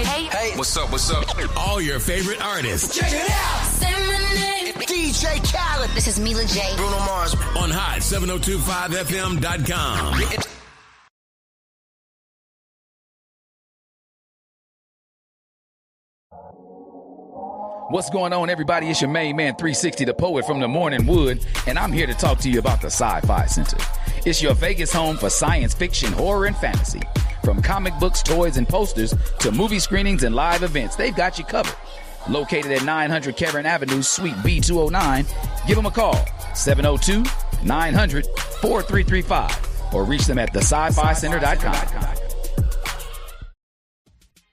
Hey, what's up? All your favorite artists. Check it out. Say my name. DJ Khaled. This is Mila J. Bruno Mars. On hot7025fm.com. What's going on, everybody? It's your main man, 360, the poet from the Morning Wood, and I'm here to talk to you about the Sci-Fi Center. It's your Vegas home for science fiction, horror, and fantasy. From comic books, toys, and posters to movie screenings and live events, they've got you covered. Located at 900 Cameron Avenue, Suite B209, give them a call, 702-900-4335, or reach them at thescificenter.com.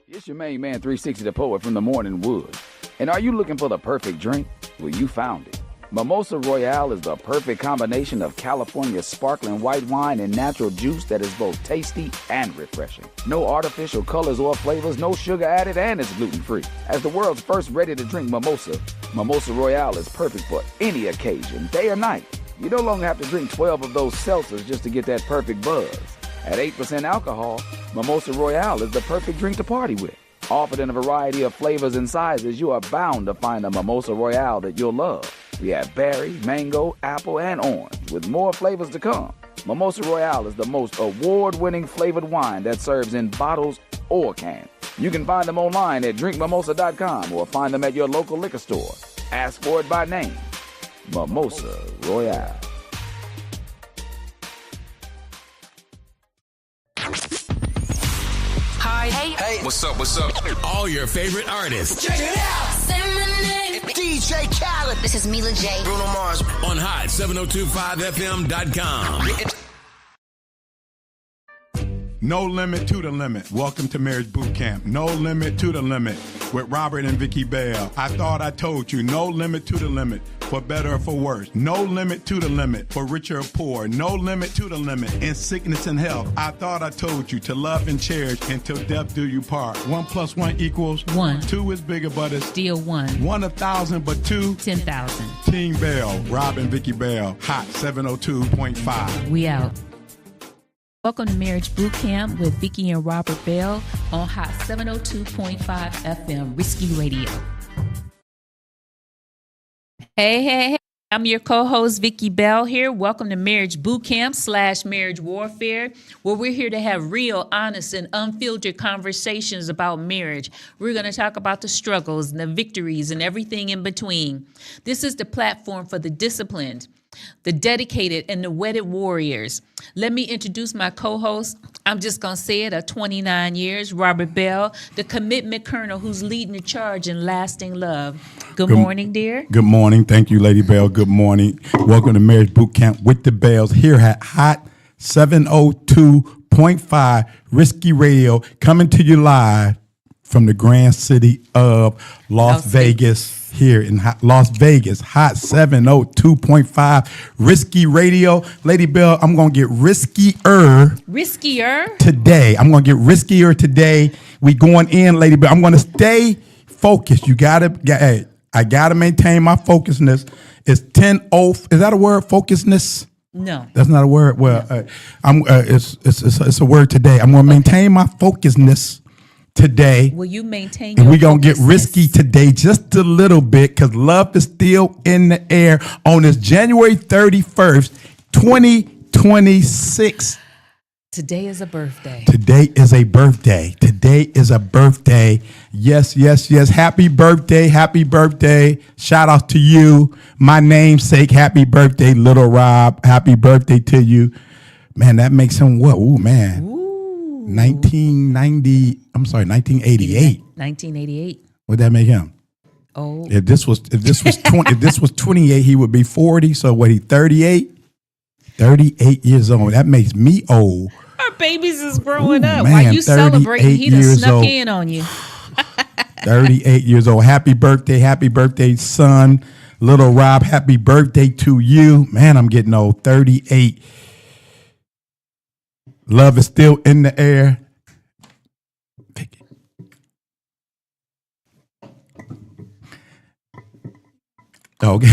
It's your main man, 360, the poet from the Morning Wood. And are you looking for the perfect drink? Well, you found it. Mimosa Royale is the perfect combination of California's sparkling white wine and natural juice that is both tasty and refreshing. No artificial colors or flavors, no sugar added, and it's gluten-free. As the world's first ready-to-drink mimosa, Mimosa Royale is perfect for any occasion, day or night. You no longer have to drink 12 of those seltzers just to get that perfect buzz. At 8% alcohol, Mimosa Royale is the perfect drink to party with. Offered in a variety of flavors and sizes, you are bound to find a Mimosa Royale that you'll love. We have berry, mango, apple, and orange, with more flavors to come. Mimosa Royale is the most award-winning flavored wine that serves in bottles or cans. You can find them online at drinkmimosa.com or find them at your local liquor store. Ask for it by name. Mimosa Royale. Hey, what's up? All your favorite artists. Check it out. Say my name. DJ Khaled. This is Mila J. Bruno Mars. On hot7025fm.com. No limit to the limit. Welcome to Marriage Bootcamp. No limit to the limit with Robert and Vicky Bell. I thought I told you. No limit to the limit for better or for worse. No limit to the limit for richer or poor. No limit to the limit in sickness and health. I thought I told you to love and cherish until death do you part. 1 + 1 = 1. 2 is bigger, but it's Still 1. 1 1,000, but 2 10,000. Team Bell. Rob and Vicky Bell. Hot 702.5. We out. Welcome to Marriage Bootcamp with Vicky and Robert Bell on Hot 702.5 FM, Risky Radio. Hey. I'm your co-host, Vicky Bell here. Welcome to Marriage Bootcamp / Marriage Warfare, where we're here to have real, honest, and unfiltered conversations about marriage. We're going to talk about the struggles and the victories and everything in between. This is the platform for the disciplined, the dedicated, and the wedded warriors. Let me introduce my co-host. I'm just going to say it, of 29 years, Robert Bell, the commitment colonel who's leading the charge in lasting love. Good morning, dear. Good morning. Thank you, Lady Bell. Good morning. Welcome to Marriage Bootcamp with the Bells here at Hot 702.5 Risky Radio, coming to you live from the grand city of Las Vegas. Here in Las Vegas, Hot 702.5 Risky Radio. Lady Bell, I'm going to get riskier. Riskier? Today. I'm going to get riskier today. We going in, Lady Bell. I'm going to stay focused. I got to maintain my focusness. It's 10 oath. Is that a word? Focusness? No. That's not a word. Well, it's a word today. I'm going to maintain my focusness today. Will you maintain and your we're going to get risky today just a little bit because love is still in the air on this January 31st, 2026. Today is a birthday. Today is a birthday. Today is a birthday. Yes. Happy birthday. Happy birthday. Shout out to you. My namesake. Happy birthday, little Rob. Happy birthday to you. Man, that makes him what? Ooh, man. Ooh. 1988. 1988. What'd that make him? Oh. If this was 20, if this was 28, he would be 40. So what, he 38? 38 years old. That makes me old. Our babies is growing up. Man, While you celebrating, he done snuck in on you. 38 years old. Happy birthday, son. Little Rob, happy birthday to you. Man, I'm getting old. 38. Love is still in the air. Okay.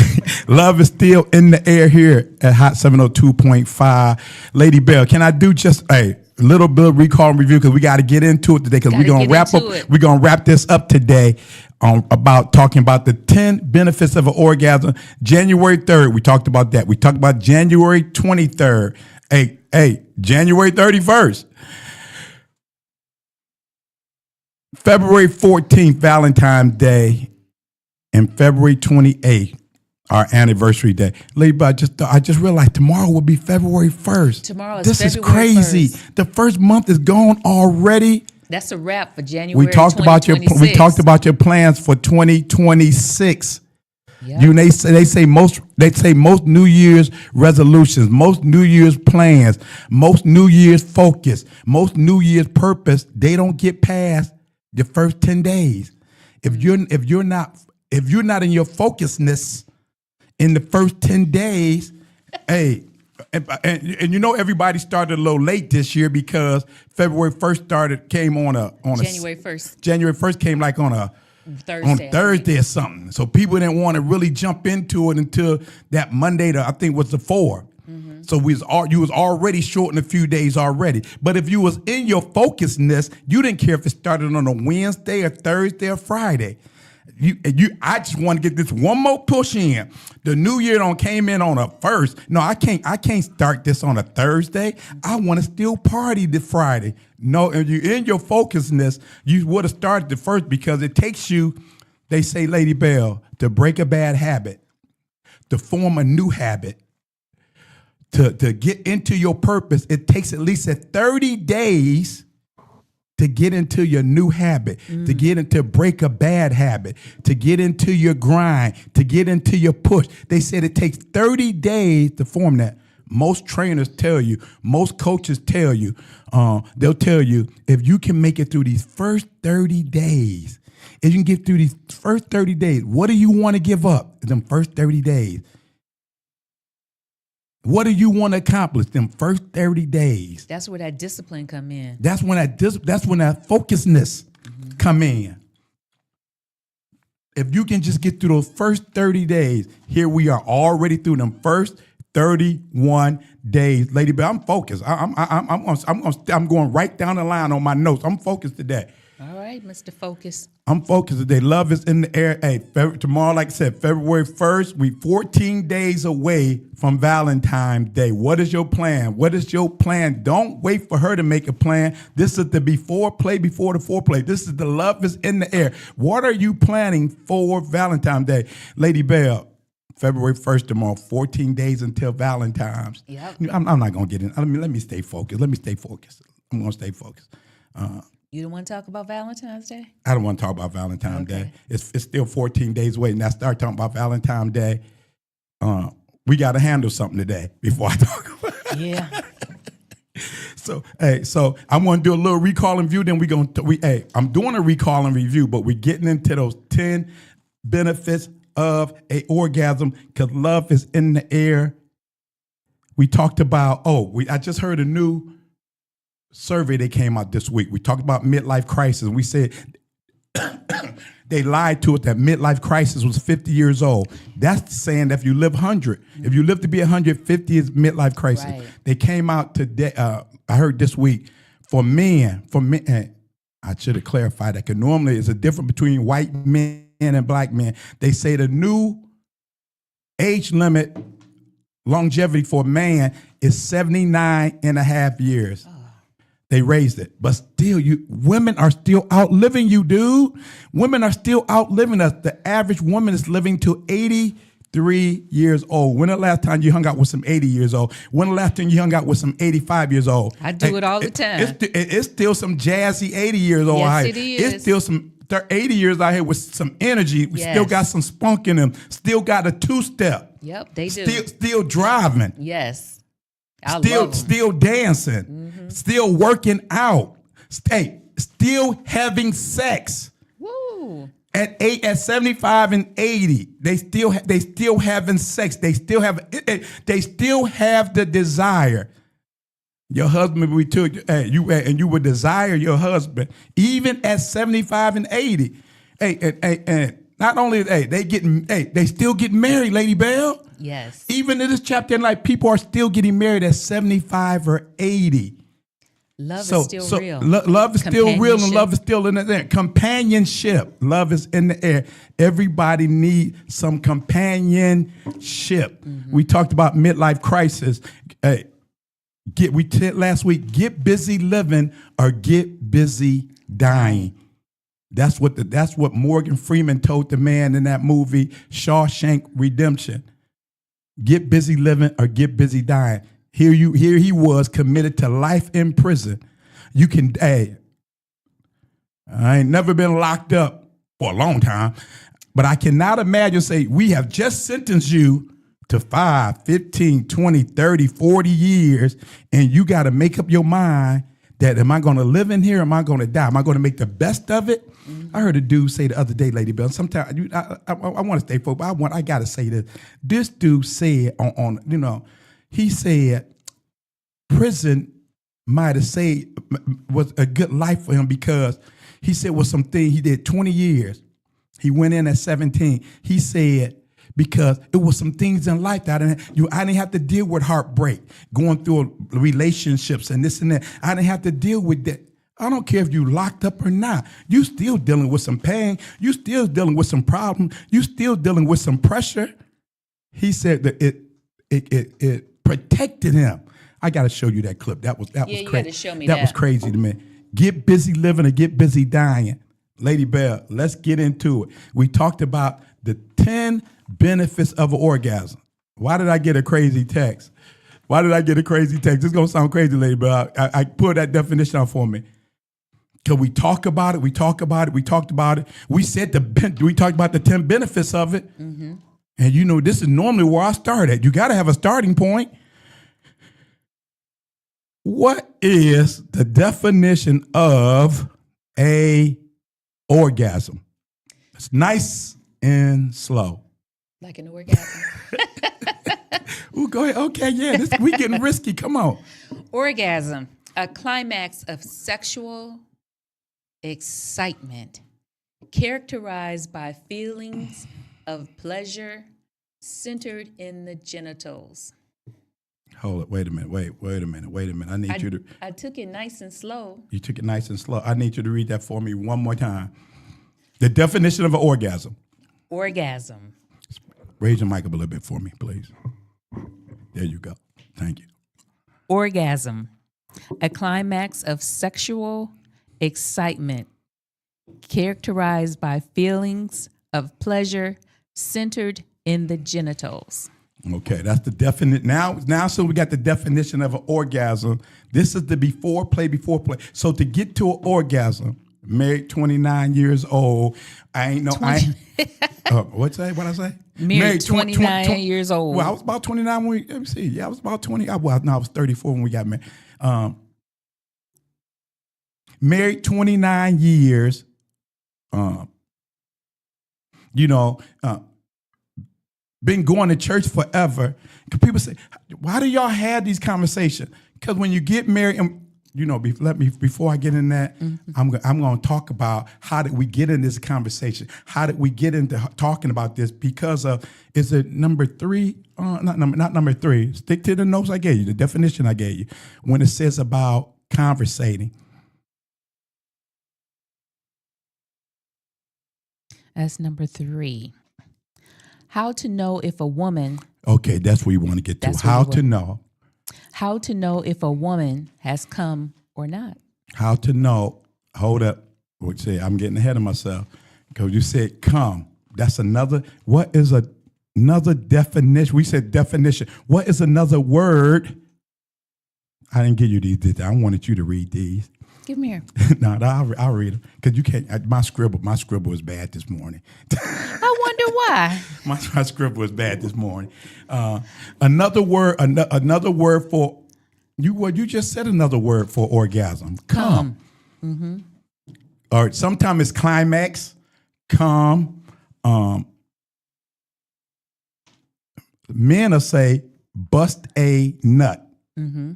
Love is still in the air here at Hot 702.5. Lady Bell, can I do just, hey, a little bit of recall and review because we got to get into it today because we're gonna wrap up. We're gonna wrap this up today about talking about the 10 benefits of an orgasm. January 3rd, we talked about that. We talked about January 23rd. Hey, January 31st. February 14th, Valentine's Day, and February 28th, our anniversary day. Lady, but I just realized tomorrow will be February 1st. Tomorrow is This February is crazy. 1st. The first month is gone already. That's a wrap for January. We talked about your plans for 2026. Yep. They say most New Year's resolutions, most New Year's plans, most New Year's focus, most New Year's purpose, they don't get past the first 10 days. If you're not in your focusness in the first 10 days, hey, and you know everybody started a little late this year because February 1st came on January 1st. January 1st came like on a Thursday or something. So people didn't want to really jump into it until that Monday, I think was the 4th. Mm-hmm. So you was already shorting a few days already. But if you was in your focusness, you didn't care if it started on a Wednesday or Thursday or Friday. I just want to get this one more push in. The new year came in on a 1st. No, I can't start this on a Thursday. I want to still party this Friday. No, if you're in your focusness, you would have started the 1st because it takes you, they say, Lady Bell, to break a bad habit, to form a new habit, to get into your purpose. It takes at least 30 days to get into your new habit, to get into break a bad habit, to get into your grind, to get into your push. They said it takes 30 days to form that. Most trainers tell you, most coaches tell you, they'll tell you, if you can make it through these first 30 days, if you can get through these first 30 days, what do you want to give up in them first 30 days? What do you want to accomplish them first 30 days? That's where that discipline come in. That's when that focusness come in. If you can just get through those first 30 days, here we are already through them first 31 days. Lady Bell, I'm focused. I'm going right down the line on my notes. I'm focused today. All right, Mr. Focus. I'm focused today. Love is in the air. Hey, tomorrow, like I said, February 1st, we 14 days away from Valentine's Day. What is your plan? What is your plan? Don't wait for her to make a plan. This is the before the foreplay. This is the love is in the air. What are you planning for Valentine's Day? Lady Bell, February 1st tomorrow, 14 days until Valentine's. Yep. I'm not going to get in. Let me stay focused. I'm going to stay focused. You don't want to talk about Valentine's Day? I don't want to talk about Valentine's Day. It's still 14 days away, and I start talking about Valentine's Day. We got to handle something today before I talk about it. Yeah. So I'm going to do a little recall and review. Then I'm doing a recall and review, but we're getting into those 10 benefits of a orgasm because love is in the air. We talked about, I just heard a new survey that came out this week. We talked about midlife crisis. We said they lied to us that midlife crisis was 50 years old. That's saying that if you live 100, if you live to be 150 is midlife crisis. Right. They came out today, I heard this week, for men, I should have clarified that because normally it's a difference between white men and black men. They say the new age limit longevity for a man is 79 and a half years. They raised it, but still, women are still outliving you, dude. Women are still outliving us. The average woman is living to 83 years old. When the last time you hung out with some 80 years old? When the last time you hung out with some 85 years old? I do it all the time. It's still some jazzy 80 years old. Yes, it is. It's still some 80 years out here with some energy. We still got some spunk in them. Still got a two-step. Yep, they do. Still driving. Yes. Still dancing, still working out, still having sex. Woo. At 75 and 80, they still having sex. They still have the desire. Your husband, you would desire your husband even at 75 and 80. And not only they still get married, Lady Bell. Yes. Even in this chapter in life, people are still getting married at 75 or 80. Love is still real. Love is still real, and love is still in the air. Companionship. Love is in the air. Everybody needs some companionship. We talked about midlife crisis. We said last week, get busy living or get busy dying. That's what Morgan Freeman told the man in that movie, Shawshank Redemption. Get busy living or get busy dying. Here he was committed to life in prison. I ain't never been locked up for a long time, but I cannot imagine say we have just sentenced you to 5, 15, 20, 30, 40 years, and you got to make up your mind that am I going to live in here? Or am I going to die? Am I going to make the best of it? I heard a dude say the other day, Lady Bell, sometimes I want to stay focused, but I got to say this. This dude said he said prison might have saved, was a good life for him because he said was something he did 20 years. He went in at 17. He said, because it was some things in life that I didn't have to deal with heartbreak, going through relationships and this and that. I didn't have to deal with that. I don't care if you locked up or not. You still dealing with some pain. You still dealing with some problems. You still dealing with some pressure. He said that it protected him. I got to show you that clip. That was crazy. You got to show me that. That was crazy to me. Get busy living or get busy dying. Lady Bell, let's get into it. We talked about the 10 benefits of an orgasm. Why did I get a crazy text? This is going to sound crazy, Lady Bell. I put that definition out for me. Because we talk about it. We talked about it. We talked about the 10 benefits of it. Mm-hmm. And this is normally where I start at. You got to have a starting point. What is the definition of a orgasm? It's nice and slow. Like an orgasm. Ooh, go ahead. Okay, yeah, we getting risky. Come on. Orgasm, a climax of sexual excitement characterized by feelings of pleasure centered in the genitals. Hold it. Wait a minute. I need you to. I took it nice and slow. You took it nice and slow. I need you to read that for me one more time. The definition of an orgasm. Orgasm. Raise your mic up a little bit for me, please. There you go. Thank you. Orgasm, a climax of sexual excitement characterized by feelings of pleasure centered in the genitals. Okay, that's the definite. Now, so we got the definition of an orgasm. This is the before play. So to get to an orgasm, married 29 years old, What'd I say? Married 29 years old. Well, I was about 29 when let me see. Yeah, I was about 20. I was 34 when we got married. Married 29 years. Been going to church forever. People say, why do y'all have these conversations? Because when you get married, and before I get in that, I'm going to talk about how did we get in this conversation? How did we get into talking about this? Because of, is it number 3? Not number 3. Stick to the notes I gave you, the definition I gave you, when it says about conversating. That's number 3. How to know if a woman. Okay, that's where you want to get to. How to know. How to know if a woman has come or not. How to know. Hold up. I'm getting ahead of myself. Because you said come. That's another. What is another definition? We said definition. What is another word? I didn't give you these. I wanted you to read these. Give them here. No, I'll read them. Because you can't. My scribble is bad this morning. I wonder why. My scribble was bad this morning. Another word for you just said another word for orgasm. Come. Mm-hmm. All right. Sometimes it's climax. Come. Men will say bust a nut. Mm-hmm.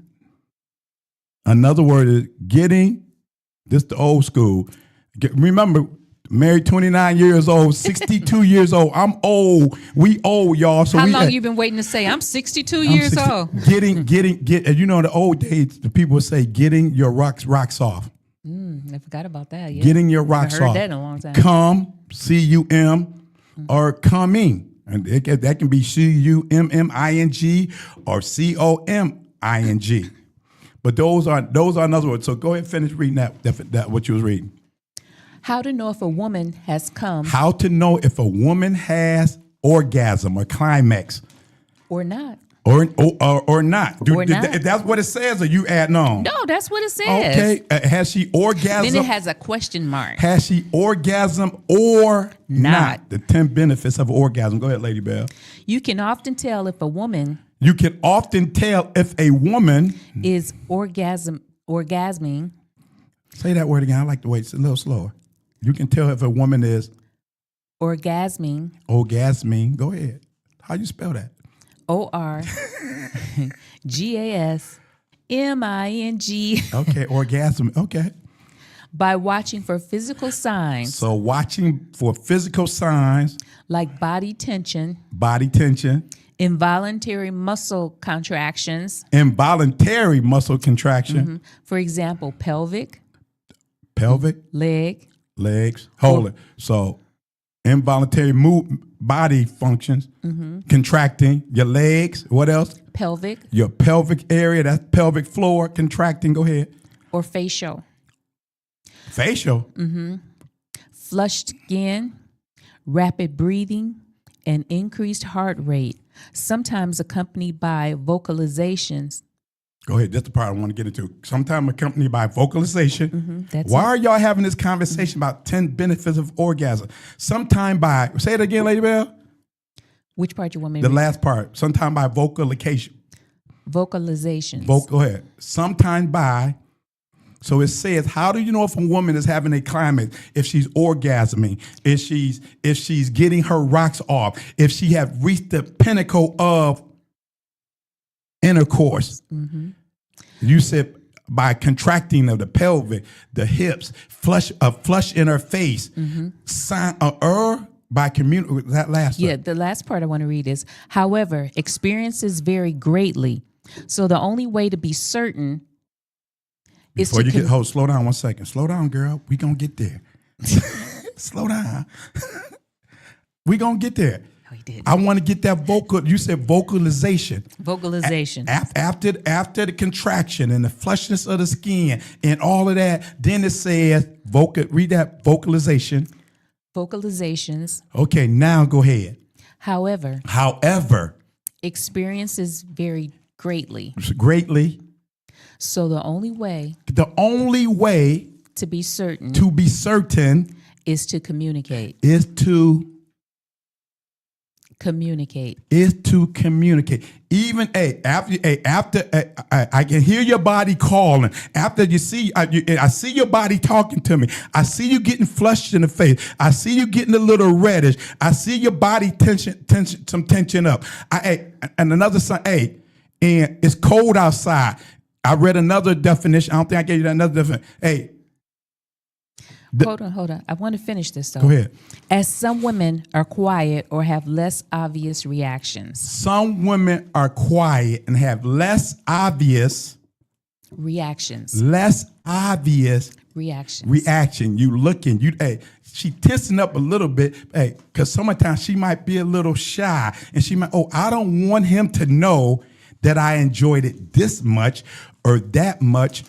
Another word is getting. This the old school. Remember, Married 29 years old, 62 years old. I'm old. We old, y'all. So How we, long you been waiting to say I'm 62 years 60 old? You know, in the old days, the people would say, getting your rocks off. I forgot about that. Yeah. Getting your rocks Haven't heard off. that in a long time. Come, C-U-M, or coming. And that can be C-U-M-M-I-N-G or C-O-M-I-N-G. But those are another words. So go ahead and finish reading that what you was reading. How to know if a woman has come How to know if a woman has orgasm or climax or not. or not. Or not. If that's what it says, or you adding on? No, that's what it says. Okay. Has she orgasm? Then it has a question mark. Has she orgasm or Not. not? The 10 benefits of orgasm. Go ahead, Lady Bell. You can often tell if a woman You can often tell if a woman. is orgasming. Say that word again. I like the way it's a little slower. You can tell if a woman is Orgasming. Go ahead. How you spell that? O-R-G-A-S-M-I-N-G Okay, orgasm. Okay. by watching for physical signs So watching for physical signs, like body tension, involuntary muscle contractions, involuntary muscle contraction, for example, pelvic, leg, legs. Hold it. So involuntary body functions, contracting your legs. What else? pelvic, Your pelvic area, that's pelvic floor contracting. Go ahead. or facial, Facial. flushed skin, rapid breathing, and increased heart rate, sometimes accompanied by vocalizations. Go ahead. That's the part I want to get into. Sometimes accompanied by vocalization. That's Why it. are y'all having this conversation about 10 benefits of orgasm? Sometime by, say it again, Lady Bell. Which part you want me to The read? last part. Sometime by vocalization. Vocalizations. Go ahead. Sometime by. So it says, how do you know if a woman is having a climax? If she's orgasming, if she's getting her rocks off, if she have reached the pinnacle of intercourse. You said by contracting of the pelvic, the hips, flush in her face, sign by community. That last Yeah, one. the last part I want to read is, however, experiences vary greatly. So the only way to be certain is Before to you get slow down 1 second. Slow down, girl. We gonna get there. Slow down. We gonna get there. No, he didn't. I want to get that vocal. You said vocalization. Vocalization. After the contraction and the flushness of the skin and all of that, then it says read that vocalization. Vocalizations. Okay, now go ahead. However, experiences vary greatly. So the only way to be certain is to communicate. Communicate. Even after I can hear your body calling. After I see your body talking to me. I see you getting flushed in the face. I see you getting a little reddish. I see your body tension up. And another sign. And it's cold outside. I read another definition. I don't think I gave you another definition. Hold on. I want to finish this though. Go ahead. As some women are quiet or have less obvious reactions. Some women are quiet and have less obvious reaction. You looking, she tensing up a little bit, because sometimes she might be a little shy and she might, I don't want him to know that I enjoyed it this much or that much.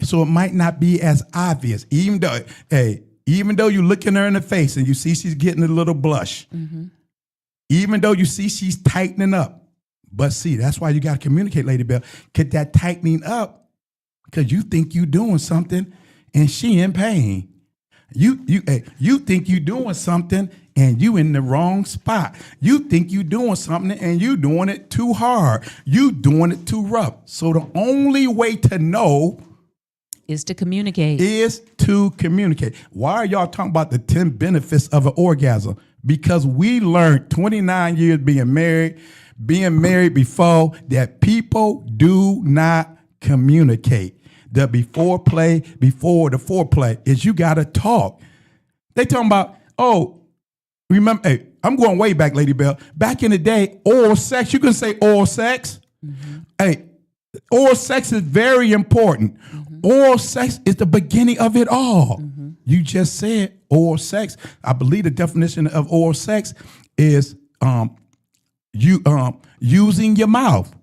So it might not be as obvious, even though you're looking her in the face and you see she's getting a little blush, even though you see she's tightening up. But see, that's why you got to communicate, Lady Bell. Get that tightening up because you think you're doing something and she in pain. You think you're doing something and you in the wrong spot. You think you're doing something and you doing it too hard. You doing it too rough. So the only way to know is to communicate. Why are y'all talking about the 10 benefits of an orgasm? Because we learned 29 years being married before that people do not communicate. the before the foreplay is you got to talk. They talking about, remember, hey, I'm going way back, Lady Bell. Back in the day, oral sex, you can say oral sex. Mm-hmm. Hey, oral sex is very important. Mm-hmm. Oral sex is the beginning of it all. Mm-hmm. You just said oral sex. I believe the definition of oral sex is using your mouth.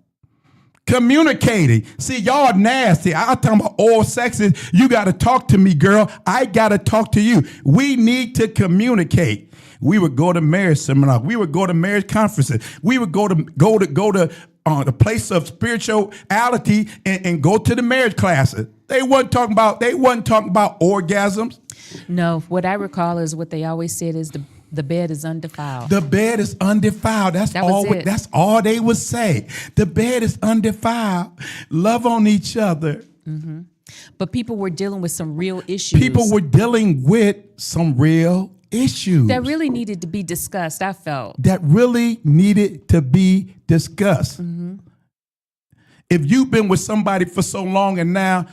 Communicating. See, y'all nasty. I'm talking about oral sex is you got to talk to me, girl. I got to talk to you. We need to communicate. We would go to marriage seminars. We would go to marriage conferences. We would go to the place of spirituality and go to the marriage classes. They wasn't talking about orgasms. No, what I recall is what they always said is the bed is undefiled. The bed is undefiled. That's all they would say. The bed is undefiled. Love on each other. Mm-hmm. But people were dealing with some real issues. People were dealing with some real issues. That really needed to be discussed, I felt. That really needed to be discussed. Mm-hmm. If you've been with somebody for so long and now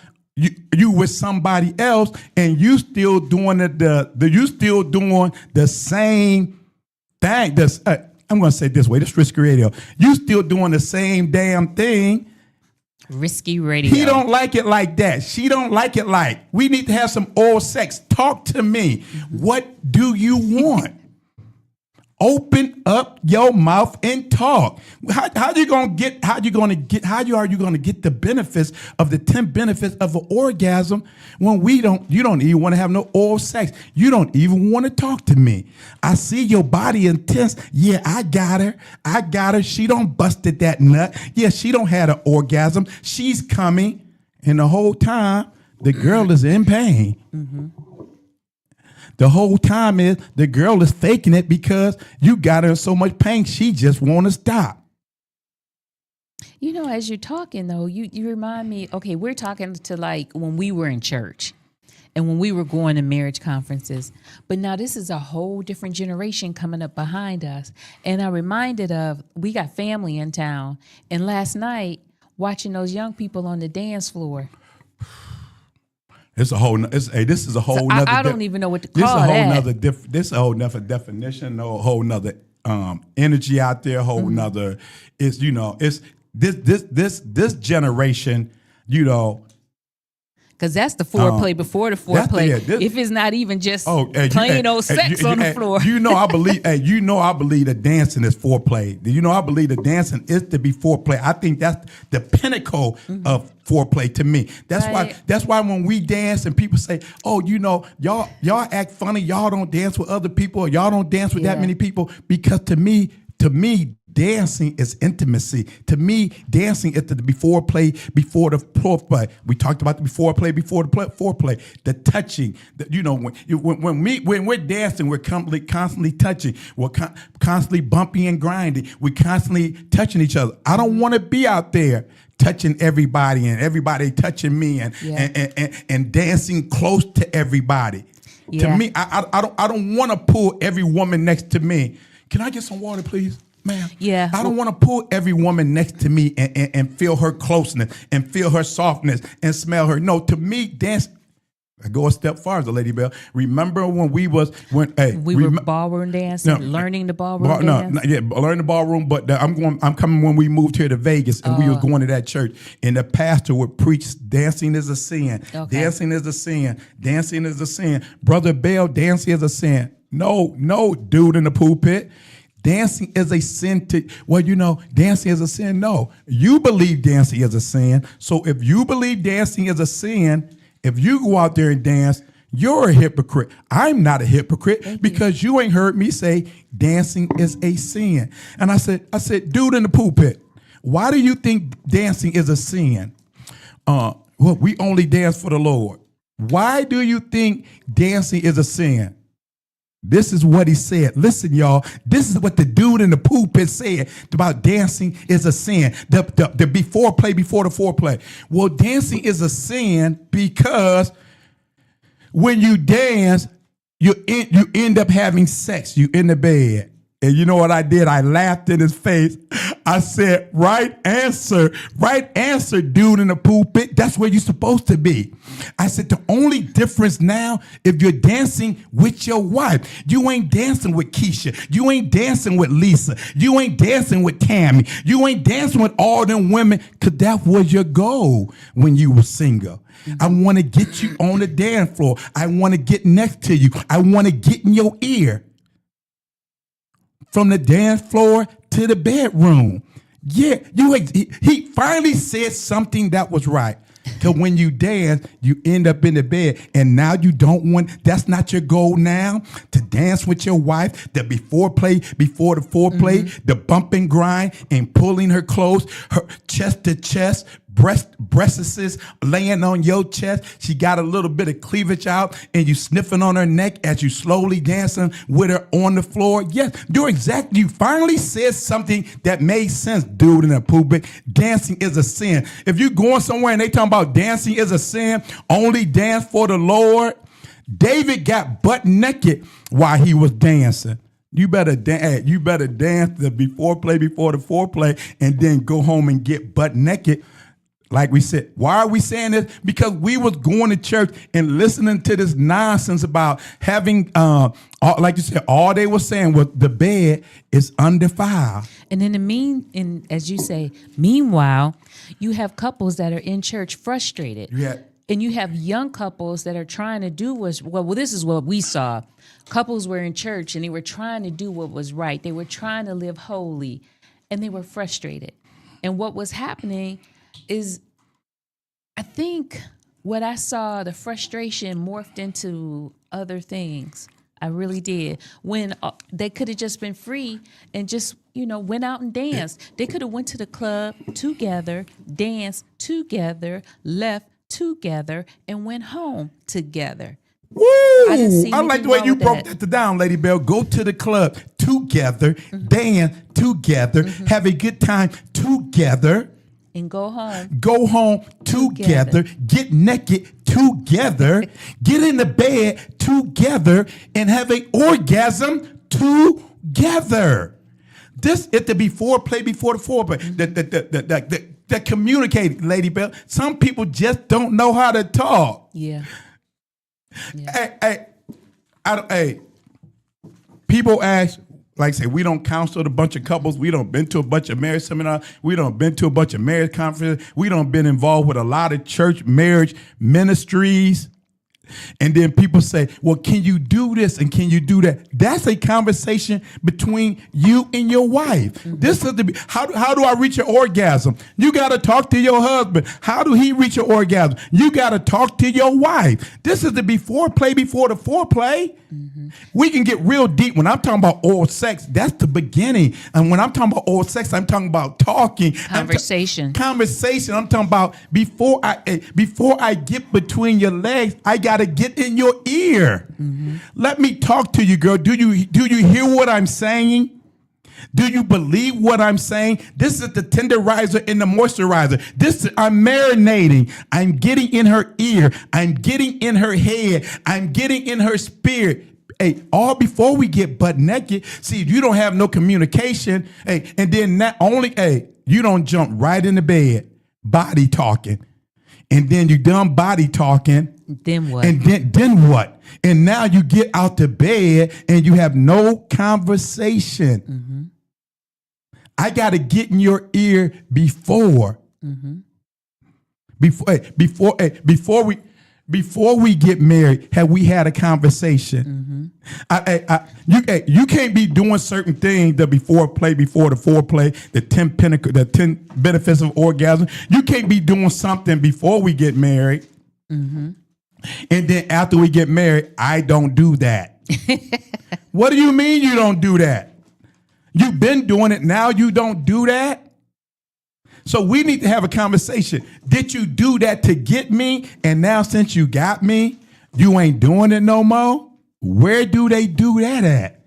you with somebody else and you still doing you still doing the same thing. I'm going to say it this way. This risky radio. You still doing the same damn thing. Risky radio. He don't like it like that. She don't like it like. We need to have some oral sex. Talk to me. Mm-hmm. What do you want? Open up your mouth and talk. How are you going to get the benefits of the 10 benefits of an orgasm when you don't even want to have no oral sex. You don't even want to talk to me. I see your body intense. Yeah, I got her. She don't busted that nut. Yeah, she don't had an orgasm. She's coming. And the whole time the girl is in pain. Mm-hmm. The whole time is the girl is faking it because you got her in so much pain. She just want to stop. You know, as you're talking, though, you remind me, okay, we're talking to like when we were in church and when we were going to marriage conferences. But now this is a whole different generation coming up behind us. And I'm reminded of, we got family in town. And last night, watching those young people on the dance floor. This is a whole nother. I don't even know what to call that. This is a whole nother definition, a whole nother energy out there, nother. It's it's this generation, Because that's the foreplay before the foreplay. If it's not even just plain old sex on the floor. I believe that dancing is foreplay. I believe that dancing is to be foreplay. I think that's the pinnacle of foreplay to me. That's why when we dance and people say, y'all act funny, y'all don't dance with other people, or y'all don't dance with that many people, because to me, dancing is intimacy. To me, dancing is the before play, before the foreplay. We talked about the before play, before the foreplay. The touching. When we're dancing, we're constantly touching. We're constantly bumping and grinding. We're constantly touching each other. I don't want to be out there touching everybody and everybody touching me and dancing close to everybody. Yeah. To me, I don't want to pull every woman next to me. Can I get some water, please? Ma'am. Yeah. I don't want to pull every woman next to me and feel her closeness and feel her softness and smell her. No, to me, dance. I go a step farther, Lady Bell. Remember when we were ballroom dancing, learning the ballroom dance? Learning the ballroom. But I'm coming when we moved here to Vegas and we was going to that church, and the pastor would preach, dancing is a sin. Okay. Dancing is a sin. Dancing is a sin. Brother Bell, dancing is a sin. No, dude in the pulpit. Dancing is a sin dancing is a sin. No, you believe dancing is a sin. So if you believe dancing is a sin, if you go out there and dance, you're a hypocrite. I'm not a hypocrite because you ain't heard me say dancing is a sin. And I said, dude in the pulpit, why do you think dancing is a sin? We only dance for the Lord. Why do you think dancing is a sin? This is what he said. Listen, y'all. This is what the dude in the pulpit said about dancing is a sin. The before the foreplay. Well, dancing is a sin because when you dance, you end up having sex. You in the bed. And you know what I did? I laughed in his face. I said, right answer, dude in the pulpit. That's where you're supposed to be. I said, the only difference now, if you're dancing with your wife, you ain't dancing with Keisha. You ain't dancing with Lisa. You ain't dancing with Tammy. You ain't dancing with all them women, because that was your goal when you were single. I want to get you on the dance floor. I want to get next to you. I want to get in your ear. From the dance floor to the bedroom. Yeah, he finally said something that was right. Because when you dance, you end up in the bed. And now you don't want, that's not your goal now, to dance with your wife, the before the foreplay, the bump and grind and pulling her close, her chest to chest, breasts laying on your chest. She got a little bit of cleavage out and you sniffing on her neck as you slowly dancing with her on the floor. Yes, you finally said something that made sense, dude in the pulpit. Dancing is a sin. If you're going somewhere and they talking about dancing is a sin, only dance for the Lord. David got butt naked while he was dancing. You better dance. You better dance before the foreplay, and then go home and get butt naked. Like we said, why are we saying this? Because we was going to church and listening to this nonsense about having, like you said, all they were saying was the bed is undefiled. And as you say, meanwhile, you have couples that are in church frustrated. Yeah. And you have young couples that are trying to do this is what we saw. Couples were in church and they were trying to do what was right. They were trying to live holy and they were frustrated. And what was happening is, I think what I saw, the frustration morphed into other things. I really did. When they could have just been free and just, went out and danced. They could have went to the club together, danced together, left together, and went home together. Woo! I like the way you broke that down, Lady Bell. Go to the club together, dance together, have a good time together. And go home. Go home together. Get naked together. Get in the bed together and have an orgasm together. This is the before the foreplay. That communicate, Lady Bell. Some people just don't know how to talk. Yeah. Hey, people ask, like I say, we don't counsel a bunch of couples. We don't been to a bunch of marriage seminars. We don't been to a bunch of marriage conferences. We don't been involved with a lot of church marriage ministries. And then people say, well, can you do this and can you do that? That's a conversation between you and your wife. This is how do I reach an orgasm? You got to talk to your husband. How do he reach an orgasm? You got to talk to your wife. This is the before the foreplay. We can get real deep. When I'm talking about oral sex, that's the beginning. And when I'm talking about oral sex, I'm talking about talking. Conversation. I'm talking about before I get between your legs, I got to get in your ear. Let me talk to you, girl. Do you hear what I'm saying? Do you believe what I'm saying? This is the tenderizer and the moisturizer. I'm marinating. I'm getting in her ear. I'm getting in her head. I'm getting in her spirit. Hey, all before we get butt naked. See, if you don't have no communication, hey, and then not only, hey, you don't jump right in the bed, body talking. And then you done body talking. Then what? And then what? And now you get out the bed and you have no conversation. I got to get in your ear before we get married. Have we had a conversation? You can't be doing certain things before the foreplay, the 10 benefits of orgasm. You can't be doing something before we get married. And then after we get married, I don't do that. What do you mean you don't do that? You've been doing it. Now you don't do that. So we need to have a conversation. Did you do that to get me? And now since you got me, you ain't doing it no more? Where do they do that at?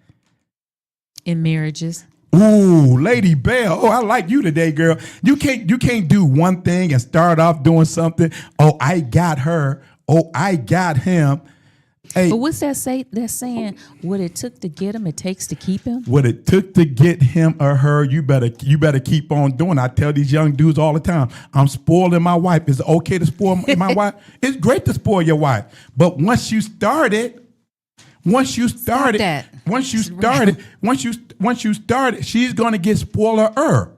In marriages. Ooh, Lady Bell. Oh, I like you today, girl. You can't do one thing and start off doing something. Oh, I got her. Oh, I got him. Hey, But what's that say? That saying, what it took to get him, it takes to keep him. what it took to get him or her, you better keep on doing. I tell these young dudes all the time, I'm spoiling my wife. Is it okay to spoil my wife? It's great to spoil your wife, but once you started, once you started, she's gonna get spoiler.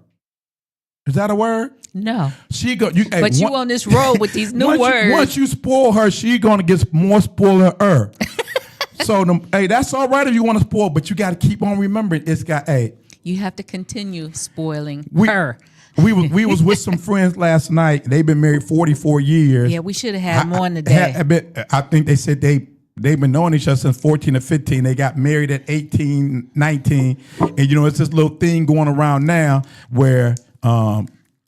Is that a word? No. She go. But you on this road with these new words. Once you spoil her, she's gonna get more spoiler. So, that's all right if you want to spoil, but you got to keep on remembering. You have to continue spoiling her. We was with some friends last night. They've been married 44 years. Yeah, we should have had more in the day. I think they said they've been knowing each other since 14 or 15. They got married at 18, 19. And, it's this little thing going around now where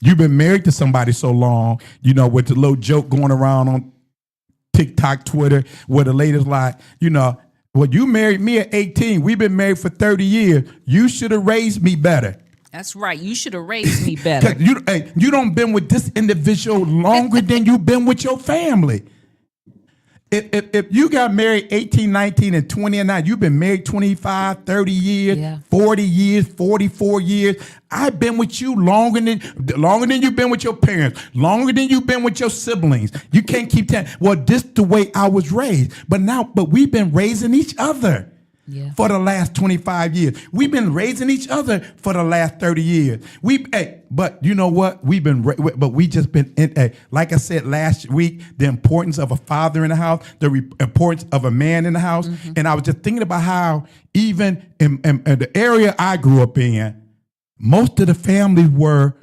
you've been married to somebody so long, with the little joke going around on TikTok, Twitter, where the ladies like, well, you married me at 18. We've been married for 30 years. You should have raised me better. That's right. You should have raised me better. You don't been with this individual longer than you've been with your family. If you got married 18, 19, and 20 and 9, you've been married 25, 30 years, 40 years, 44 years. I've been with you longer than you've been with your parents, longer than you've been with your siblings. You can't keep telling, well, this the way I was raised. But we've been raising each other. For the last 25 years. We've been raising each other for the last 30 years. But you know what? We just been like I said last week, the importance of a father in the house, the importance of a man in the house. Mm-hmm. And I was just thinking about how even in the area I grew up in, most of the families were,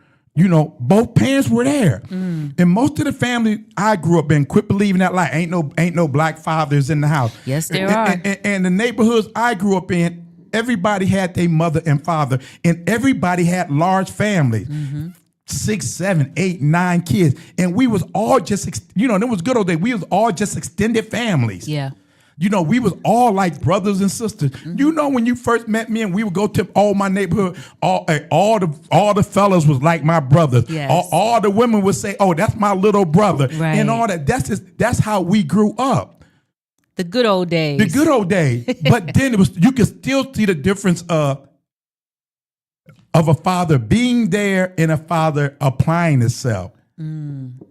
both parents were there. Mm. And most of the family I grew up in quit believing that lie. Ain't no black fathers in the house. Yes, there are. And the neighborhoods I grew up in, everybody had their mother and father, and everybody had large families. Mm-hmm. 6, 7, 8, 9 kids. And we was all just, it was good old days. We was all just extended families. Yeah. We was all like brothers and sisters. Mm-hmm. When you first met me and we would go to all my neighborhood, all the fellas was like my brothers. Yes. All the women would say, "Oh, that's my little brother," right. And all that. That's how we grew up. The good old days. But then you could still see the difference of a father being there and a father applying himself. Mm.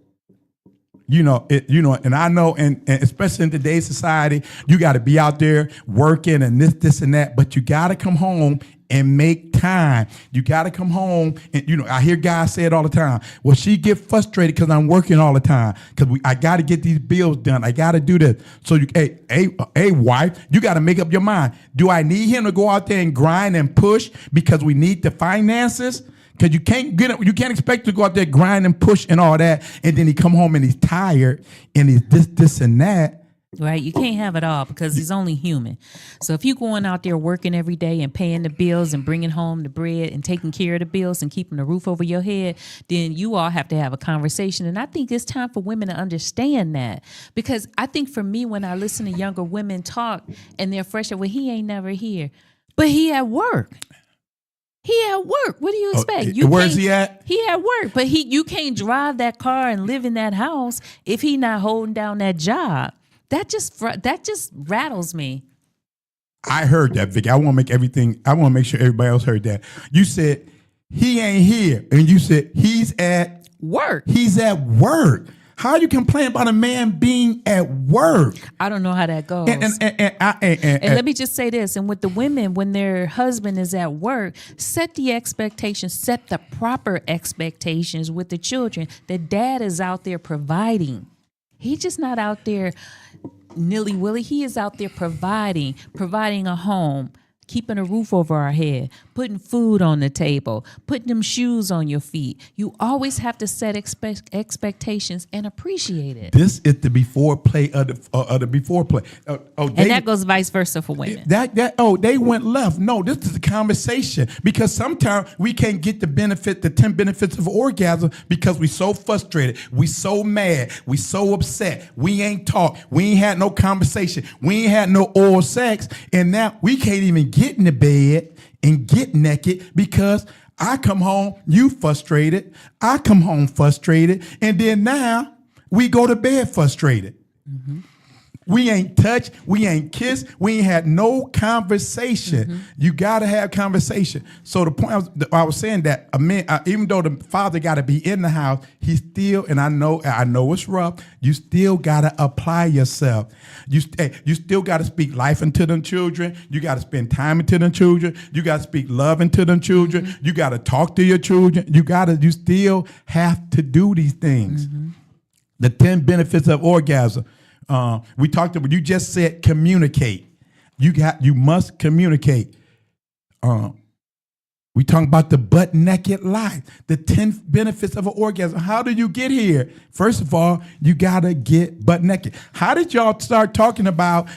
And I know, and especially in today's society, you got to be out there working and this and that, but you got to come home and make time. You got to come home, and I hear guys say it all the time. Well, she get frustrated because I'm working all the time because I got to get these bills done. I got to do this. So hey, wife, you got to make up your mind. Do I need him to go out there and grind and push because we need the finances? Because you can't expect to go out there, grind and push and all that, and then he come home and he's tired and he's this and that. Right, you can't have it all because he's only human. So if you're going out there working every day and paying the bills and bringing home the bread and taking care of the bills and keeping the roof over your head, then you all have to have a conversation. And I think it's time for women to understand that, because I think for me, when I listen to younger women talk and they're fresh, well, he ain't never here, but he at work. He at work. What do you expect? Where's he at? He at work, but you can't drive that car and live in that house if he not holding down that job. That just rattles me. I heard that, Vicky. I want to make sure everybody else heard that. You said he ain't here, and you said he's at work. He's at work. How you complain about a man being at work? I don't know how that goes. And let me just say this. And with the women, when their husband is at work, set the expectations, set the proper expectations with the children. The dad is out there providing. He's just not out there nilly-willy. He is out there providing a home, keeping a roof over our head, putting food on the table, putting them shoes on your feet. You always have to set expectations and appreciate it. This is the before play of the before play. And that goes vice versa for women. They went left. No, this is a conversation, because sometimes we can't get the 10 benefits of orgasm because we so frustrated, we so mad, we so upset, we ain't talk, we ain't had no conversation, we ain't had no oral sex, and now we can't even get in the bed and get naked because I come home, you frustrated, I come home frustrated, and then now we go to bed frustrated. Mm-hmm. We ain't touched. We ain't kissed. We ain't had no conversation. You got to have conversation. So the point I was saying that a man, even though the father got to be in the house, he still, and I know it's rough. You still got to apply yourself. You still got to speak life into them children. You got to spend time into them children. You got to speak love into them children. You got to talk to your children. You still have to do these things. The 10 benefits of orgasm. We talked about. You just said communicate. You must communicate. We talking about the butt naked life. The 10 benefits of an orgasm. How do you get here? First of all, you gotta get butt naked. How did y'all start talking about?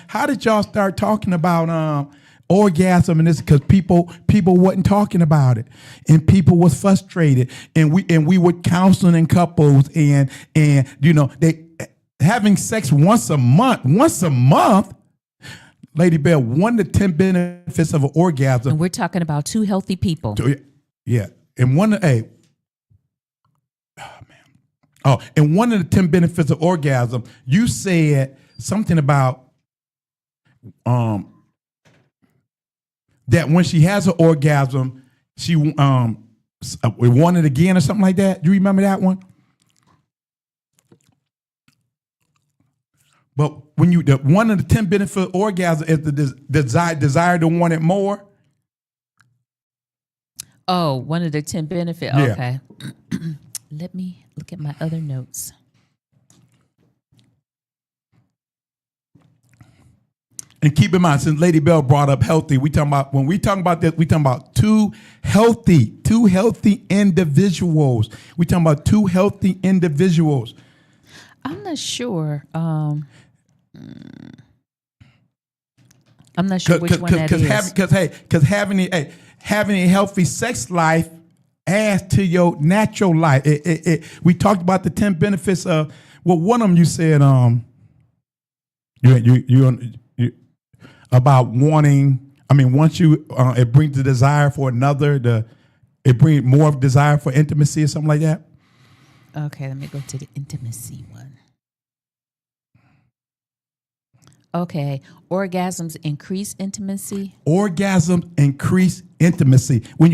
Orgasm and this? Because people wasn't talking about it, and people was frustrated, and we were counseling couples, and they. Having sex once a month, Lady Bell, 1 to 10 benefits of an orgasm. And we're talking about 2 healthy people. Yeah. And one of the 10 benefits of orgasm, you said something about that when she has an orgasm, she want it again or something like that. You remember that one? But when one of the 10 benefits of orgasm is the desire to want it more. Oh, one of the 10 benefits. Yeah. Okay. Let me look at my other notes. And keep in mind, since Lady Bell brought up healthy, when we talk about this, we talking about two healthy individuals. We talking about 2 healthy individuals. I'm not sure. I'm not sure which one that is. Because having a healthy sex life adds to your natural life. We talked about the 10 benefits of. Well, one of them you said you about wanting. I mean, once you it brings the desire for another. It brings more of desire for intimacy or something like that. Okay, let me go to the intimacy one. Okay, orgasms increase intimacy. Orgasms increase intimacy. When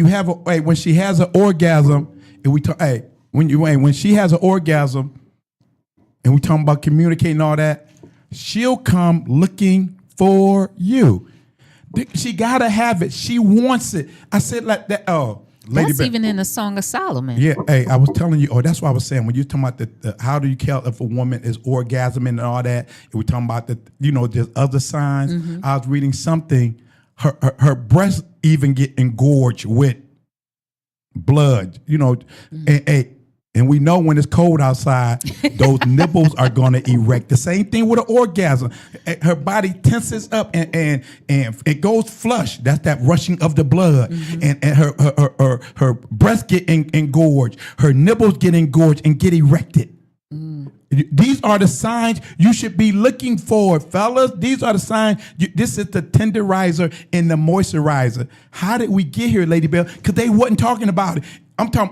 she has an orgasm, and we talk, when she has an orgasm, and we talking about communicating all that, she'll come looking for you. She gotta have it. She wants it. I said like that. Oh. That's even in the Song of Solomon. Yeah, I was telling you. Oh, that's what I was saying. When you're talking about the how do you tell if a woman is orgasming and all that, and we're talking about there's other signs. I was reading something. Her breasts even get engorged with blood. And we know when it's cold outside, those nipples are going to erect. The same thing with an orgasm. Her body tenses up and it goes flush. That's that rushing of the blood. And her breasts get engorged. Her nipples get engorged and get erected. These are the signs you should be looking for, fellas. These are the signs. This is the tenderizer and the moisturizer. How did we get here, Lady Bell? Because they wasn't talking about it.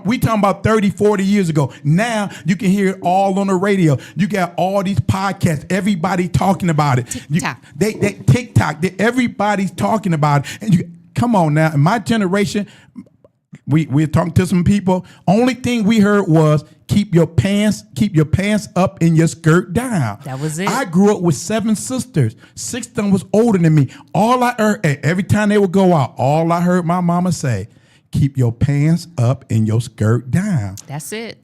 We talking about 30, 40 years ago. Now you can hear it all on the radio. You got all these podcasts. Everybody talking about it. TikTok. TikTok. Everybody's talking about it. And come on now. In my generation, we're talking to some people. Only thing we heard was keep your pants up and your skirt down. That was it. I grew up with 7 sisters. 6 of them was older than me. All I heard, every time they would go out, all I heard my mama say, keep your pants up and your skirt down. That's it.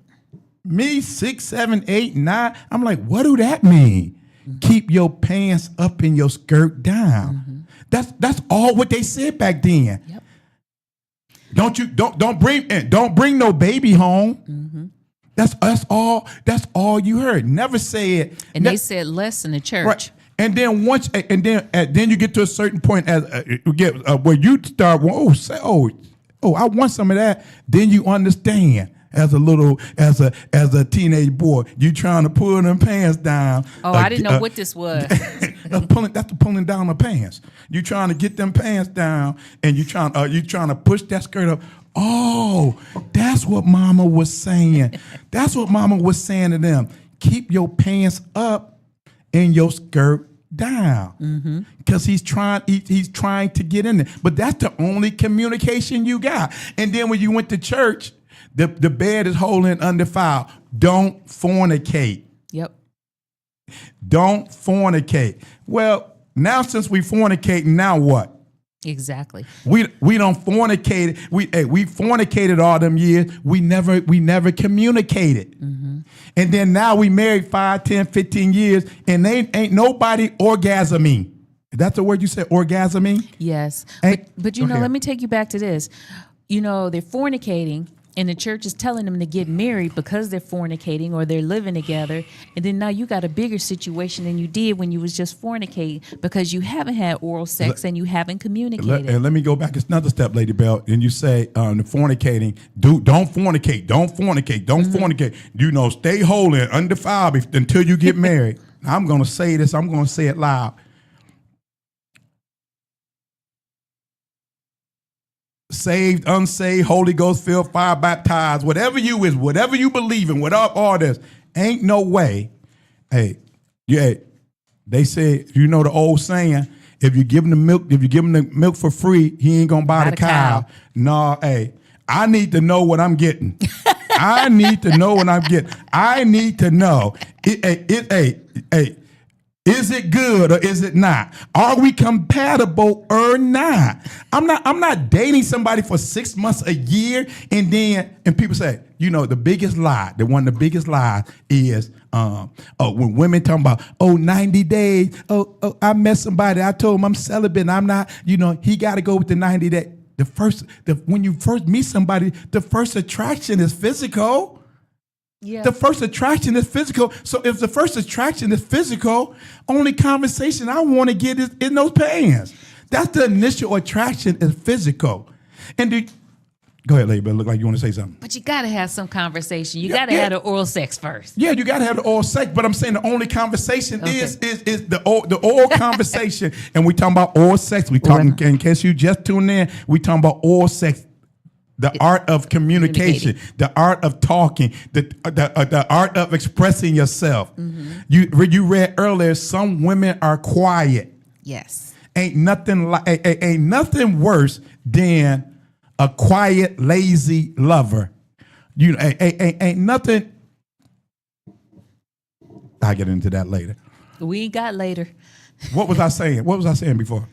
Me, 6, 7, 8, 9. I'm like, what do that mean? Keep your pants up and your skirt down. That's all what they said back then. Yep. Don't bring no baby home. That's all you heard. Never said. And they said less in the church. Right. And then then you get to a certain point where you start. I want some of that. Then you understand as a teenage boy, you trying to pull them pants down. Oh, I didn't know what this was. That's the pulling down the pants. You trying to get them pants down, and you trying to push that skirt up. Oh, that's what Mama was saying. That's what Mama was saying to them. Keep your pants up and your skirt down because he's trying to get in there. But that's the only communication you got. And then when you went to church, the bed is holy and undefiled. Don't fornicate. Yep. Don't fornicate. Well, now since we fornicate, now what? Exactly. We don't fornicate. We fornicated all them years. We never communicated. And then now we married 5, 10, 15 years, and they ain't nobody orgasming. That's the word you said, orgasming? Yes. Ain't- But Go ahead. let me take you back to this. They're fornicating, and the church is telling them to get married because they're fornicating or they're living together. And then now you got a bigger situation than you did when you was just fornicating because you haven't had oral sex and you haven't communicated. And let me go back another step, Lady Bell. And you say the fornicating, don't fornicate, don't fornicate, don't fornicate. Stay holy and undefiled until you get married. I'm going to say this. I'm going to say it loud. Saved, unsaved, Holy Ghost filled, fire baptized, whatever you believe in, whatever all this, ain't no way. Hey, they say, the old saying, if you give him the milk for free, he ain't gonna buy the cow. No, hey, I need to know what I'm getting. I need to know what I'm getting. I need to know. Is it good or is it not? Are we compatible or not? I'm not dating somebody for 6 months, a year, and people say, the biggest lie, one of the biggest lies is when women talking about 90 days. I met somebody, I told him I'm celibate. I'm not, he got to go with the 90 days. When you first meet somebody, the first attraction is physical. Yeah. The first attraction is physical. So if the first attraction is physical, only conversation I want to get is in those pants. That's the initial attraction is physical. And go ahead, Lady Bell. Look like you want to say something. But you got to have some conversation. You got to have the oral sex first. Yeah, you got to have the oral sex. But I'm saying the only conversation is the oral conversation. And we talking about oral sex. We talking, in case you just tuned in, we talking about oral sex. The art of communication, the art of talking, the art of expressing yourself. You read earlier, some women are quiet. Yes. Ain't nothing worse than a quiet, lazy lover. Ain't nothing. I'll get into that later. We ain't got later. What was I saying? What was I saying before?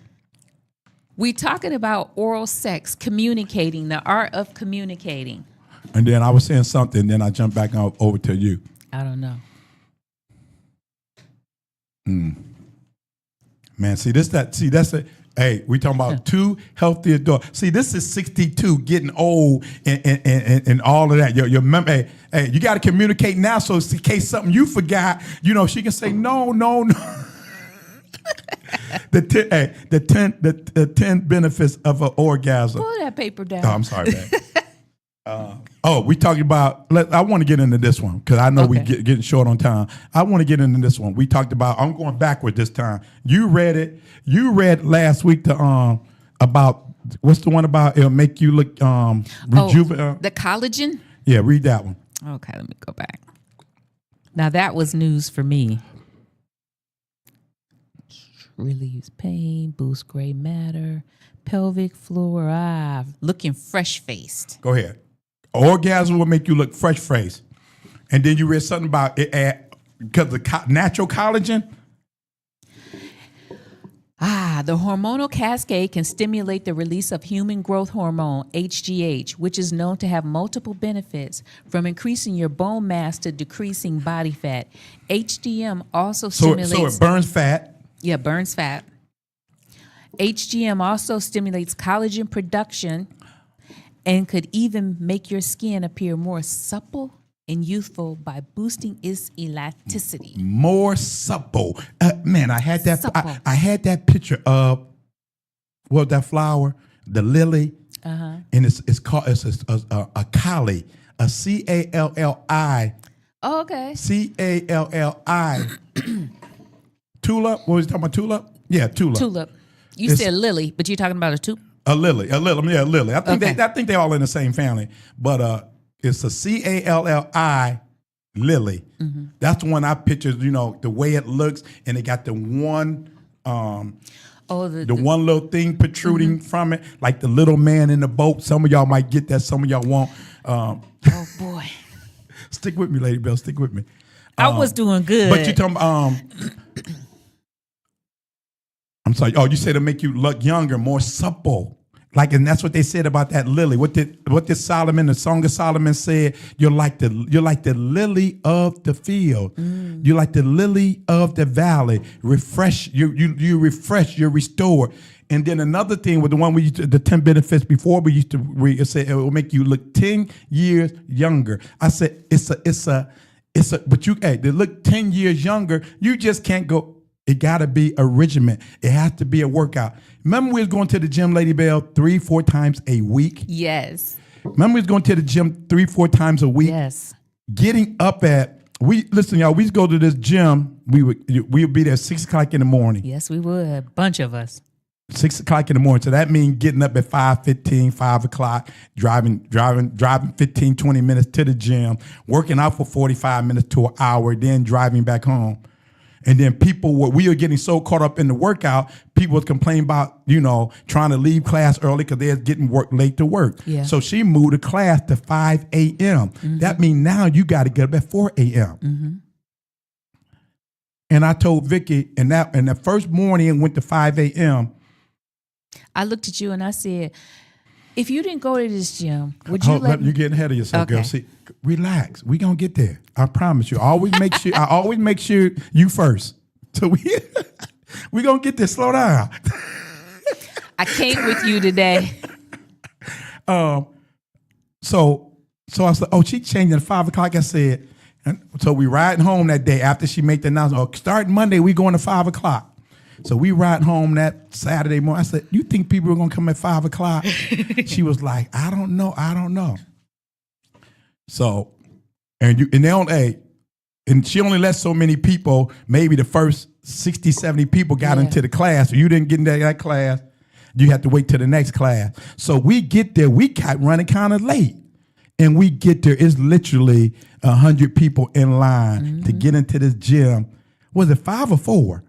We talking about oral sex, communicating, the art of communicating. And then I was saying something, then I jumped back over to you. I don't know. Man, hey, we talking about two healthy adults. See, this is 62, getting old and all of that. Your hey, you got to communicate now, so in case something you forgot, she can say no. The 10 benefits of an orgasm. Pull that paper down. Oh, I'm sorry, man. We talking about. I want to get into this one because I know we getting short on time. I want to get into this one. We talked about. I'm going backward this time. You read it. You read last week about what's the one about it'll make you look rejuvenate. The collagen. Yeah, read that one. Okay, let me go back. Now that was news for me. Relieves pain, boosts gray matter, pelvic floor. Looking fresh-faced. Go ahead. Orgasm will make you look fresh-faced. And then you read something about it because the natural collagen. The hormonal cascade can stimulate the release of human growth hormone, HGH, which is known to have multiple benefits, from increasing your bone mass to decreasing body fat. HDM also stimulates... So it burns fat. Yeah, burns fat. HGM also stimulates collagen production and could even make your skin appear more supple and youthful by boosting its elasticity. More supple. Man, I had that. Supple. I had that picture of that flower, the lily, and it's called a collie, a CALLI. Oh, okay. CALLI. Tulip. What was you talking about? Tulip? Yeah, tulip. Tulip. You said lily, but you're talking about a tulip. A lily. Yeah, a lily. I think they all in the same family, but it's a CALLI lily. That's the one I pictured. The way it looks, and it got the one The one little thing protruding from it, like the little man in the boat. Some of y'all might get that, some of y'all won't. Oh boy. Stick with me, Lady Bell. Stick with me. I was doing good. But you talking I'm sorry. Oh, you said to make you look younger, more supple. Like, and that's what they said about that lily. What did Solomon, the Song of Solomon said? You're like the lily of the field. You're like the lily of the valley. Refresh, you refresh, you're restored. And then another thing with the one we used to, the 10 benefits before we used to read, it said it will make you look 10 years younger. I said but to look 10 years younger, you just can't go. It got to be a regimen. It has to be a workout. Remember we was going to the gym, Lady Bell, 3-4 times a week? Yes. Remember we was going to the gym 3-4 times a week? Yes. Getting up listen, y'all, we used to go to this gym. We would be there 6 o'clock in the morning. Yes, we would. A bunch of us. 6 o'clock in the morning. So that means getting up at 5:15, 5 o'clock, driving 15, 20 minutes to the gym, working out for 45 minutes to an hour, then driving back home. And then we were getting so caught up in the workout, people would complain about, trying to leave class early because they're getting late to work. Yeah. So she moved the class to 5 a.m. Mm-hmm. That means now you got to get up at 4 a.m. Mm-hmm. And I told Vicky, and the first morning it went to 5 a.m. I looked at you and I said, if you didn't go to this gym, would you let me? You're getting ahead of yourself, Okay. girl. See, relax. We're going to get there. I promise you. I always make sure you first. So we're going to get there. Slow down. I came with you today. So I said, she changed at 5 o'clock. I said, and so we riding home that day after she made the announcement. Starting Monday, we going to 5 o'clock. So we ride home that Saturday morning. I said, you think people are going to come at 5 o'clock? She was like, I don't know. So, and she only let so many people, maybe the first 60, 70 people got into the class. So you didn't get into that class. You had to wait till the next class. So we get there. We got running kind of late. And we get there. It's literally 100 people in line to get into this gym. Was it 5 or 4?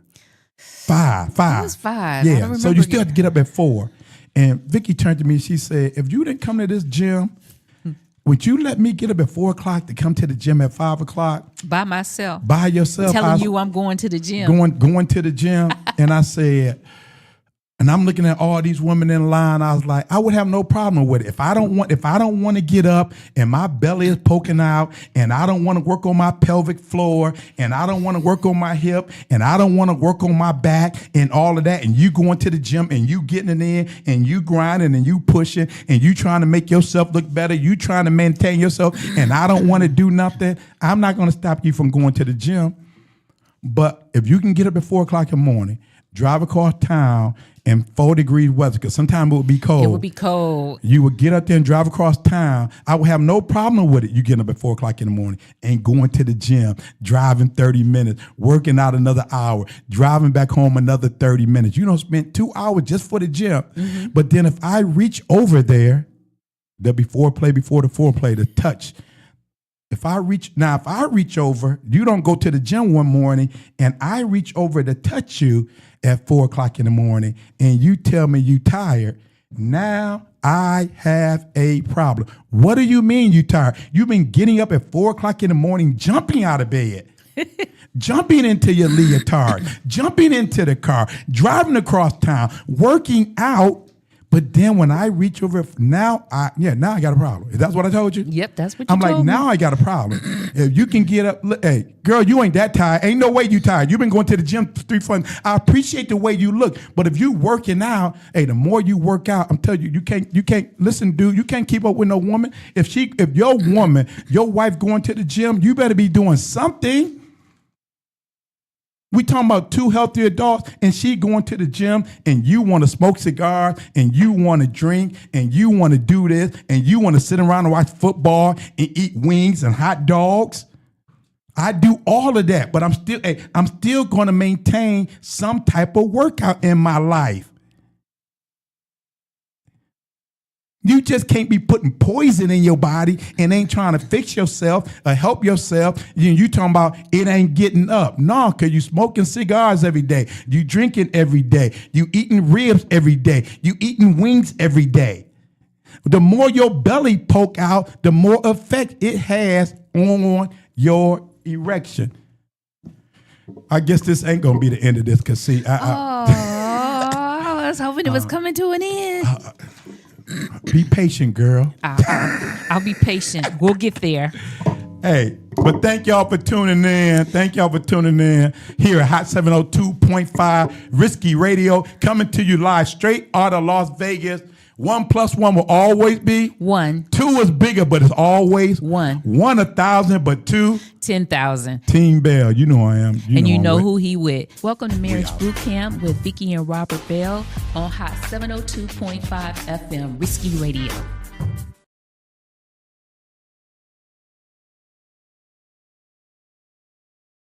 5. It was 5. Yeah. So you still have to get up at 4. And Vicky turned to me. She said, if you didn't come to this gym, would you let me get up at 4 o'clock to come to the gym at 5 o'clock? By myself. By yourself. Telling you I'm going to the gym. Going to the gym. And I said, and I'm looking at all these women in line. I was like, I would have no problem with it. If I don't want to get up and my belly is poking out and I don't want to work on my pelvic floor and I don't want to work on my hip and I don't want to work on my back and all of that, and you going to the gym and you getting it in and you grinding and you pushing and you trying to make yourself look better, you trying to maintain yourself, and I don't want to do nothing, I'm not going to stop you from going to the gym. But if you can get up at 4 o'clock in the morning, drive across town in 4-degree weather, because sometimes it would be cold. It would be cold. You would get up there and drive across town. I would have no problem with it. You getting up at 4 o'clock in the morning and going to the gym, driving 30 minutes, working out another hour, driving back home another 30 minutes. You don't spend 2 hours just for the gym. Mm-hmm. But then if I reach over there, there'll be foreplay before the foreplay, the touch. If I reach over, you don't go to the gym one morning and I reach over to touch you at 4 o'clock in the morning and you tell me you tired, now I have a problem. What do you mean you tired? You've been getting up at 4 o'clock in the morning, jumping out of bed, jumping into your leotard, jumping into the car, driving across town, working out. But then when I reach over, now I got a problem. That's what I told you? Yep, that's what you told me. I'm like, now I got a problem. If you can get up, hey, girl, you ain't that tired. Ain't no way you tired. You've been going to the gym 3 months. I appreciate the way you look. But if you working out, hey, the more you work out, I'm telling you, you can't listen, dude, you can't keep up with no woman. If your woman, your wife going to the gym, you better be doing something. We talking about 2 healthy adults and she going to the gym and you want to smoke cigars and you want to drink and you want to do this and you want to sit around and watch football and eat wings and hot dogs. I do all of that, but I'm still going to maintain some type of workout in my life. You just can't be putting poison in your body and ain't trying to fix yourself or help yourself. You talking about it ain't getting up. No, because you smoking cigars every day. You drinking every day. You eating ribs every day. You eating wings every day. The more your belly poke out, the more effect it has on your erection. I guess this ain't going to be the end of this because, see, I was hoping it was coming to an end. Be patient, girl. I'll be patient. We'll get there. Hey, but thank y'all for tuning in. Thank y'all for tuning in here at Hot 702.5 Risky Radio, coming to you live straight out of Las Vegas. 1 + 1 will always be 1. 2 is bigger, but it's always 1. 1 1,000, but 2 10,000. Team Bell. You know I am. You know I'm who he with. Welcome to Marriage Bootcamp with Vicky and Robert Bell on Hot 702.5 FM Risky Radio.